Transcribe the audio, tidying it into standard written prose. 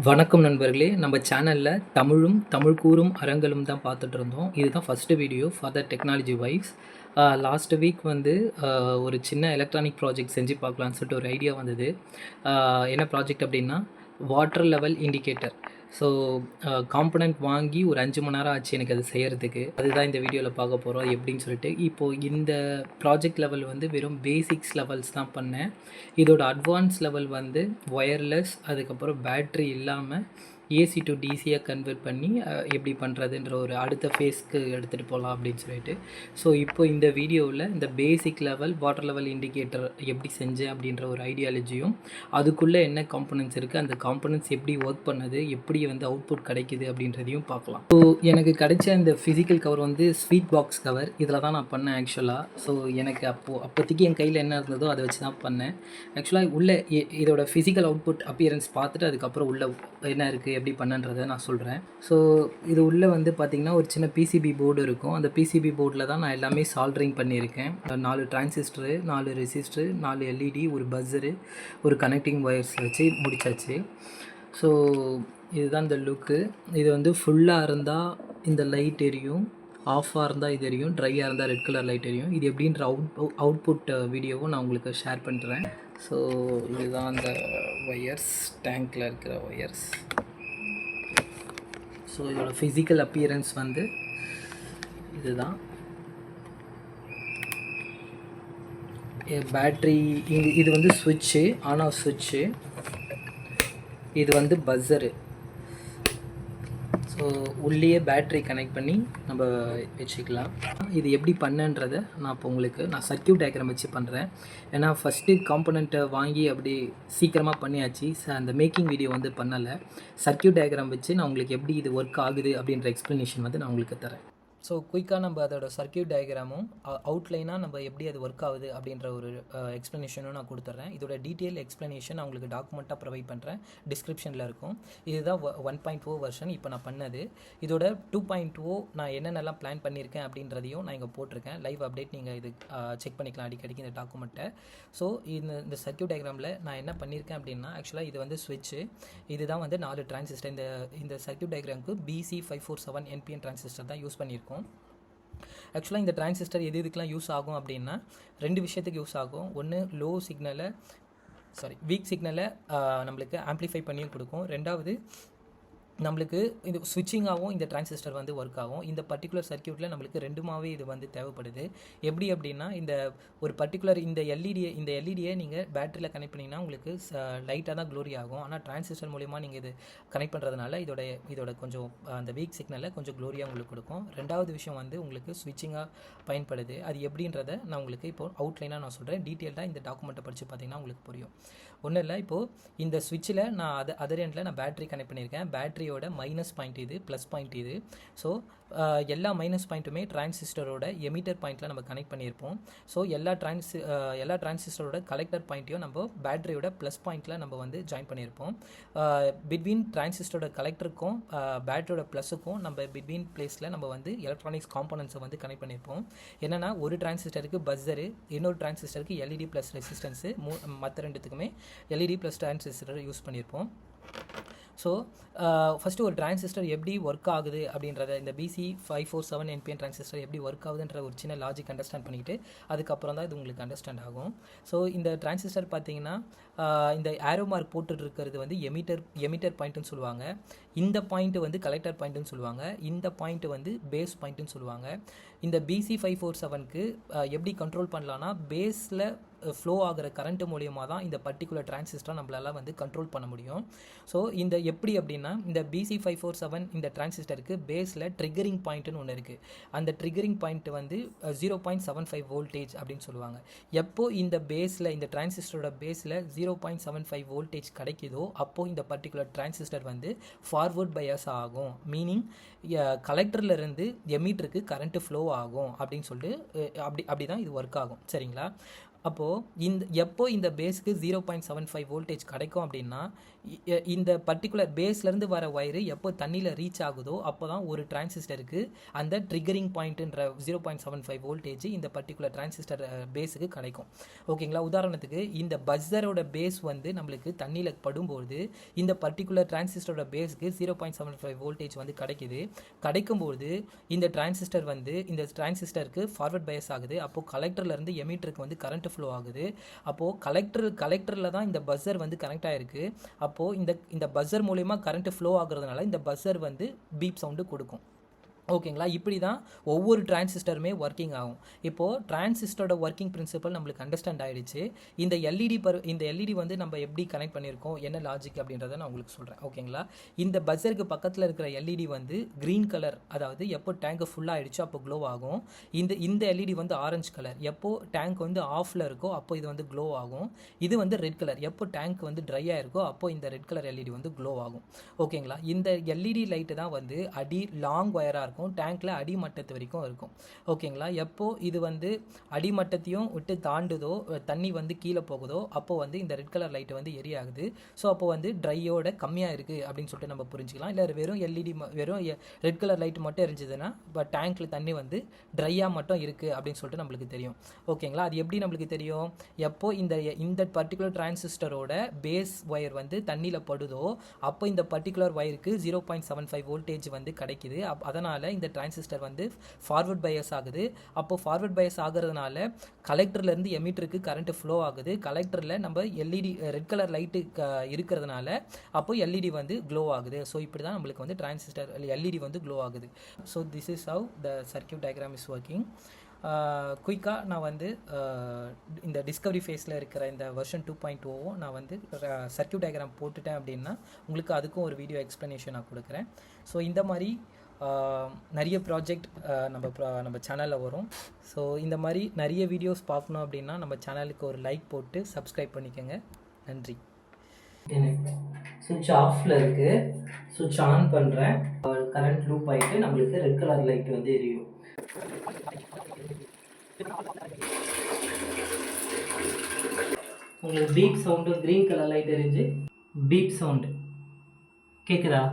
வணக்கம் நண்பர்களே, நம்ம சேனல்ல தமிழும், தமிழ் கூறும் அரங்களும் தான் பார்த்துட்டு இருந்தோம். இதுதான் first video for the technology wise. Last week வந்து ஒரு சின்ன எலக்ட்ரானிக் ப்ராஜெக்ட் செஞ்சு பார்க்கலான்னு சொல்லிட்டு ஒரு ஐடியா வந்தது. என்ன ப்ராஜெக்ட் அப்படின்னா, water level indicator. So component வாங்கி ஒரு 5 மணி நேரம் ஆச்சு எனக்கு அது செய்யறதுக்கு. அதுதான் இந்த வீடியோவில் பார்க்க போகிறோம் எப்படின்னு சொல்லிட்டு. இப்போது இந்த ப்ராஜெக்ட் லெவல் வந்து வெறும் பேசிக்ஸ் லெவல்ஸ் தான் பண்ணேன். இதோட அட்வான்ஸ் லெவல் வந்து ஒயர்லெஸ், அதுக்கப்புறம் பேட்ரி இல்லாமல் ஏசி டு டிசியாக கன்வெர்ட் பண்ணி எப்படி பண்ணுறதுன்ற ஒரு அடுத்த ஃபேஸ்க்கு எடுத்துகிட்டு போகலாம் அப்படின்னு சொல்லிட்டு. ஸோ இப்போ இந்த வீடியோவில் இந்த basic level water level indicator எப்படி செஞ்சேன் அப்படின்ற ஒரு ஐடியாலஜியும், அதுக்குள்ளே என்ன காம்பனன்ட்ஸ் இருக்குது, அந்த காம்பனன்ட்ஸ் எப்படி ஒர்க் பண்ணுது, எப்படி வந்து அவுட்புட் கிடைக்குது அப்படின்றதையும் பார்க்கலாம். ஸோ எனக்கு கிடைச்ச இந்த ஃபிசிக்கல் கவர் வந்து ஸ்வீட் பாக்ஸ் கவர். இதில் தான் நான் பண்ணேன் ஆக்சுவலாக. ஸோ எனக்கு அப்போதைக்கு என் கையில் என்ன இருந்ததோ அதை வச்சு தான் பண்ணேன். ஆக்சுவலாக உள்ளே இதோட ஃபிசிக்கல் அவுட்புட் அப்பியரன்ஸ் பார்த்துட்டு அதுக்கப்புறம் உள்ளே என்ன இருக்குது எப்படி பண்ணன்றதை நான் சொல்கிறேன். ஸோ இது உள்ளே வந்து பார்த்திங்கன்னா ஒரு சின்ன பிசிபி போர்டு இருக்கும். அந்த பிசிபி போர்டில் தான் நான் எல்லாமே சால்ட்ரிங் பண்ணியிருக்கேன். 4 டிரான்சிஸ்டரு, 4 ரெசிஸ்டரு, 4 எல்இடி, ஒரு பஸ்ஸரு, ஒரு கனெக்டிங் ஒயர்ஸ் வச்சு முடிச்சாச்சு. ஸோ இதுதான் இந்த லுக்கு. இது வந்து ஃபுல்லாக இருந்தால் இந்த லைட் எரியும், ஆஃபாக இருந்தால் இது எரியும், ட்ரையாக இருந்தால் ரெட் கலர் லைட் எரியும். இது எப்படின்ற அவுட்புட் வீடியோவும் நான் உங்களுக்கு ஷேர் பண்ணுறேன். ஸோ இதுதான் அந்த ஒயர்ஸ், டேங்க்கில் இருக்கிற ஒயர்ஸ். ஸோ இதோட ஃபிசிக்கல் அப்பியரன்ஸ் வந்து இதுதான். பேட்ரி இது வந்து ஸ்விட்சு, ஆன் ஆஃப் ஸ்விட்சு. இது வந்து பஸ்ஸரு. ஸோ உள்ளேயே பேட்ரி கனெக்ட் பண்ணி நம்ம வச்சுக்கலாம். இது எப்படி பண்ணன்றதை நான் இப்போ நான் சர்க்யூட் டயக்ராம் வச்சு பண்ணுறேன். ஏன்னா ஃபஸ்ட்டு காம்பனண்ட்டை வாங்கி அப்படி சீக்கிரமாக பண்ணியாச்சு. அந்த மேக்கிங் வீடியோ வந்து பண்ணலை. சர்க்யூட் டயக்ராம் வச்சு நான் உங்களுக்கு எப்படி இது ஒர்க் ஆகுது அப்படின்ற எக்ஸ்ப்ளனேஷன் வந்து நான் உங்களுக்கு தரேன். ஸோ குயிக்காக நம்ம அதோட சர்க்யூட் டயக்ராமும் அவுட்லைனாக நம்ம எப்படி அது ஒர்க் ஆகுது அப்படின்ற ஒரு எக்ஸ்ப்ளனேஷனும் நான் கொடுத்துட்றேன். இதோட டீட்டெயில் எக்ஸ்ப்ளனேஷன் நான் உங்களுக்கு டாக்குமெண்ட்டாக ப்ரொவைட் பண்ணுறேன், டிஸ்கிரிப்ஷனில் இருக்கும். இதுதான் 1.0 வெர்ஷன் இப்போ நான் பண்ணது. இதோட 2.0 நான் என்னென்னலாம் பிளான் பண்ணியிருக்கேன் அப்படின்றதையும் நான் இங்கே போட்டிருக்கேன். லைவ் அப்டேட் நீங்கள் இது செக் பண்ணிக்கலாம் அடிக்கடிக்கு இந்த டாக்குமெண்ட்டை. ஸோ இந்த சர்க்யூட் டயக்ராமில் நான் என்ன பண்ணியிருக்கேன் அப்படின்னா, ஆக்சுவலாக இது வந்து ஸ்விட்சு. இதுதான் வந்து 4 டிரான்சிஸ்டர். இந்த சர்க்யூட் டயக்ராமுக்கு BC547 NPN டிரான்சிஸ்டர் தான் யூஸ் பண்ணியிருக்கோம். ஆக்சுவலாக இந்த டிரான்சிஸ்டர் இதுக்கெலாம் யூஸ் ஆகும் அப்படின்னா 2 விஷயத்துக்கு யூஸ் ஆகும். ஒன்று வீக் சிக்னலை நம்மளுக்கு ஆம்ப்ளிஃபை பண்ணியும் கொடுக்கும். ரெண்டாவது நம்மளுக்கு இது ஸ்விட்சிங்காகவும் இந்த டிரான்சிஸ்டர் வந்து ஒர்க் ஆகும். இந்த பர்டிகுலர் சர்க்யூட்டில் நம்மளுக்கு ரெண்டுமாவே இது வந்து தேவைப்படுது. எப்படி அப்படின்னா, இந்த ஒரு பர்டிகுலர் இந்த எல்இடியை நீங்கள் பேட்டரியில் கனெக்ட் பண்ணிங்கன்னா உங்களுக்கு லைட்டாக தான் க்ளோரி ஆகும். ஆனால் டிரான்சிஸ்டர் மூலிமா நீங்கள் இது கனெக்ட் பண்ணுறதுனால இதோட கொஞ்சம் அந்த வீக் சிக்னலை கொஞ்சம் க்ளோரியாக உங்களுக்கு கொடுக்கும். ரெண்டாவது விஷயம் வந்து உங்களுக்கு ஸ்விட்சிங்காக பயன்படுது. அது எப்படின்றத நான் உங்களுக்கு இப்போது அவுட்லைனாக நான் சொல்கிறேன். டீட்டெயில்டாக இந்த டாக்குமெண்ட்டை படித்து பார்த்தீங்கன்னா உங்களுக்கு புரியும். ஒன்றும் இல்லை, இப்போது இந்த ஸ்விட்சில் நான் அதர் எண்டில் நான் பேட்டரி கனெக்ட் பண்ணியிருக்கேன். பேட்டரியோட மைனஸ் பாயிண்ட் இது, ப்ளஸ் பாயிண்ட் இது. ஸோ எல்லா மைனஸ் பாயிண்ட்டுமே டிரான்சிஸ்டரோட எமிட்டர் பாயிண்ட்டில் நம்ம கனெக்ட் பண்ணியிருப்போம். ஸோ எல்லா டிரான்சிஸ்டரோட கலெக்டர் பாயிண்ட்டையும் நம்ம பேட்டரியோட ப்ளஸ் பாயிண்ட்டில் நம்ம வந்து ஜாயின் பண்ணியிருப்போம். பிட்வீன் டிரான்சிஸ்டரோட கலெக்டருக்கும் பேட்டரியோட ப்ளஸுக்கும் நம்ம பிட்வீன் பிளேஸில் நம்ம வந்து எலக்ட்ரானிக்ஸ் காம்போனன்ட்ஸை வந்து கனெக்ட் பண்ணியிருப்போம். என்னென்னா, ஒரு டிரான்சிஸ்டருக்கு பஸ்ஸரு, இன்னொரு டிரான்சிஸ்டருக்கு எல்இடி ப்ளஸ் ரெசிஸ்டன்ஸு, மற்ற ரெண்டுத்துக்குமே எல்இடி ப்ளஸ் டிரான்சிஸ்டர் யூஸ் பண்ணியிருப்போம். ஸோ ஃபஸ்ட்டு ஒரு டிரான்சிஸ்டர் எப்படி ஒர்க் ஆகுது அப்படின்றத, இந்த BC547 NPN டிரான்சிஸ்டர் எப்படி ஒர்க் ஆகுதுன்ற ஒரு சின்ன லாஜிக் அண்டர்ஸ்டாண்ட் பண்ணிக்கிட்டு அதுக்கப்புறம் தான் இது உங்களுக்கு அண்டர்ஸ்டாண்ட் ஆகும். ஸோ இந்த டிரான்சிஸ்டர் பார்த்தீங்கன்னா, இந்த ஆரோ மார்க் போட்டுட்டு இருக்கிறது வந்து எமிட்டர் பாயிண்ட்டுன்னு சொல்லுவாங்க. இந்த பாயிண்ட்டு வந்து கலெக்டர் பாயிண்ட்டுன்னு சொல்லுவாங்க. இந்த பாயிண்ட்டு வந்து பேஸ் பாயிண்ட்டுன்னு சொல்லுவாங்க. இந்த BC547க்கு எப்படி கண்ட்ரோல் பண்ணலான்னா, பேஸில் ஃப்ளோ ஆகிற கரண்ட் மூலியமாக தான் இந்த பர்டிகுலர் டிரான்சிஸ்டரை நம்மளால் வந்து கண்ட்ரோல் பண்ண முடியும். ஸோ இந்த எப்படி அப்படின்னா, இந்த BC547 இந்த டிரான்சிஸ்டருக்கு பேஸில் ட்ரிகரிங் பாயிண்ட்டுன்னு ஒன்று இருக்குது. அந்த ட்ரிகரிங் பாயிண்ட் வந்து 0.75 வோல்டேஜ் அப்படின்னு சொல்லுவாங்க. எப்போ இந்த டிரான்சிஸ்டரோட பேஸில் 0.75 வோல்டேஜ் கிடைக்குதோ அப்போது இந்த பர்டிகுலர் டிரான்சிஸ்டர் வந்து ஃபார்வர்ட் பயாஸ் ஆகும். மீனிங் கலெக்டர்லேருந்து எமீட்டருக்கு கரண்ட்டு ஃப்ளோ ஆகும் அப்படின்னு சொல்லிட்டு அப்படி தான் இது ஒர்க் ஆகும். சரிங்களா? அப்போது எப்போ இந்த பேஸ்க்கு 0.75 வோல்டேஜ் கிடைக்கும் அப்படின்னா, இந்த பர்டிகுலர் பேஸ்லேருந்து வர ஒயரு எப்போ தண்ணியில் ரீச் ஆகுதோ அப்போ தான் ஒரு டிரான்சிஸ்டருக்கு அந்த ட்ரிகரிங் பாயிண்ட்டுன்ற 0.75 வோல்டேஜ் இந்த பர்டிகுலர் டிரான்சிஸ்டர் பேஸுக்கு கிடைக்கும். ஓகேங்களா? உதாரணத்துக்கு இந்த பஸ்ஸரோட பேஸ் வந்து நம்மளுக்கு தண்ணியில் படும்போது இந்த பர்டிகுலர் டிரான்சிஸ்டரோட பேஸுக்கு 0.75 வோல்டேஜ் வந்து கிடைக்கும்போது இந்த டிரான்சிஸ்டருக்கு ஃபார்வர்ட் பயஸ் ஆகுது. அப்போது கலெக்டர்லேருந்து எமீட்டருக்கு வந்து கரண்ட் ஃப்ளோ ஆகுது. அப்போது கலெக்டரில் தான் இந்த பஸ்ஸர் வந்து கனெக்ட் ஆகிருக்கு. அப்போது இந்த பஸ்ஸர் மூலயமா கரண்ட் ஃப்ளோ ஆகுறதுனால இந்த பஸ்ஸர் வந்து பீப் சவுண்டு கொடுக்கும். ஓகேங்களா? இப்படி தான் ஒவ்வொரு டிரான்சிஸ்டருமே ஒர்க்கிங் ஆகும். இப்போது டிரான்சிஸ்டரோட ஒர்க்கிங் பிரின்சிபல் நம்மளுக்கு அண்டர்ஸ்டாண்ட் ஆகிடுச்சு. இந்த எல்இடி வந்து நம்ம எப்படி கனெக்ட் பண்ணியிருக்கோம், என்ன லாஜிக் அப்படின்றத நான் உங்களுக்கு சொல்கிறேன். ஓகேங்களா? இந்த பஸ்ஸருக்கு பக்கத்தில் இருக்கிற எல்இடி வந்து க்ரீன் கலர், அதாவது எப்போ டேங்க் ஃபுல்லாக ஆகிடுச்சோ அப்போ க்ளோ ஆகும். இந்த எல்இடி வந்து ஆரஞ்சு கலர், எப்போது டேங்க் வந்து ஆஃபில் இருக்கோ அப்போ இது வந்து க்ளோ ஆகும். இது வந்து ரெட் கலர், எப்போ டேங்க் வந்து ட்ரையாக இருக்கோ அப்போ இந்த ரெட் கலர் எல்இடி வந்து க்ளோ ஆகும். ஓகேங்களா? இந்த எல்இடி லைட்டு தான் வந்து லாங் ஒயராக இருக்கும், டேங்க்ல அடிமட்டத்து வரைக்கும் இருக்கும். ஓகேங்களா? எப்போ இது வந்து அடிமட்டத்தையும் விட்டு தாண்டுதோ, தண்ணி வந்து கீழே போகுதோ அப்போ வந்து இந்த ரெட் கலர் லைட் வந்து எரியாகுது. ஸோ அப்போ வந்து ட்ரையோட கம்மியாக இருக்குது அப்படின்னு சொல்லிட்டு நம்ம புரிஞ்சுக்கலாம். இல்லை வெறும் ரெட் கலர் லைட் மட்டும் எரிஞ்சதுன்னா டேங்க்ல தண்ணி வந்து ட்ரையாக மட்டும் இருக்குது அப்படின்னு சொல்லிட்டு நம்மளுக்கு தெரியும். ஓகேங்களா? அது எப்படி நம்மளுக்கு தெரியும்? எப்போ இந்த பர்டிகுலர் டிரான்சிஸ்டரோட பேஸ் ஒயர் வந்து தண்ணியில் படுதோ அப்போ இந்த பர்டிகுலர் ஒயருக்கு 0.75 வோல்டேஜ் வந்து கிடைக்குது. அதனால் இந்த டிரான்சிஸ்டர் வந்து ஃபார்வர்ட் பயஸ் ஆகுது. அப்போ ஃபார்வர்ட் பயஸ் ஆகிறதுனால கலெக்டர்லேருந்து எமீட்டருக்கு கரண்ட் ஃப்ளோ ஆகுது. கலெக்டரில் நம்ம எல்இடி ரெட் கலர் லைட்டு இருக்கிறதுனால அப்போ எல்இடி வந்து க்ளோ ஆகுது. ஸோ இப்படி தான் நம்மளுக்கு வந்து டிரான்சிஸ்டர் எல்இடி வந்து க்ளோ ஆகுது. So this is how the circuit diagram is working. குயிக்காக நான் வந்து இந்த டிஸ்கவரி ஃபேஸில் இருக்கிற இந்த வெர்ஷன் 2.0 நான் வந்து சர்க்யூட் டயக்ராம் போட்டுட்டேன் அப்படின்னா உங்களுக்கு அதுக்கும் ஒரு வீடியோ எக்ஸ்ப்ளனேஷன் நான் கொடுக்குறேன். ஸோ இந்த மாதிரி நிறைய ப்ராஜெக்ட் நம்ம சேனலில் வரும். ஸோ இந்த மாதிரி நிறைய வீடியோஸ் பார்க்கணும் அப்படின்னா நம்ம சேனலுக்கு ஒரு லைக் போட்டு சப்ஸ்கிரைப் பண்ணிக்கோங்க. நன்றி. சுவிட்ச் ஆஃபில் இருக்குது, சுவிட்ச் ஆன் பண்ணுறேன், கரண்ட் லூப் ஆகிட்டு நம்மளுக்கு ரெட் கலர் லைட் வந்து எரியும். உங்களுக்கு beep sound, green colour light எரிஞ்சு பீப் சவுண்டு கேட்குதா?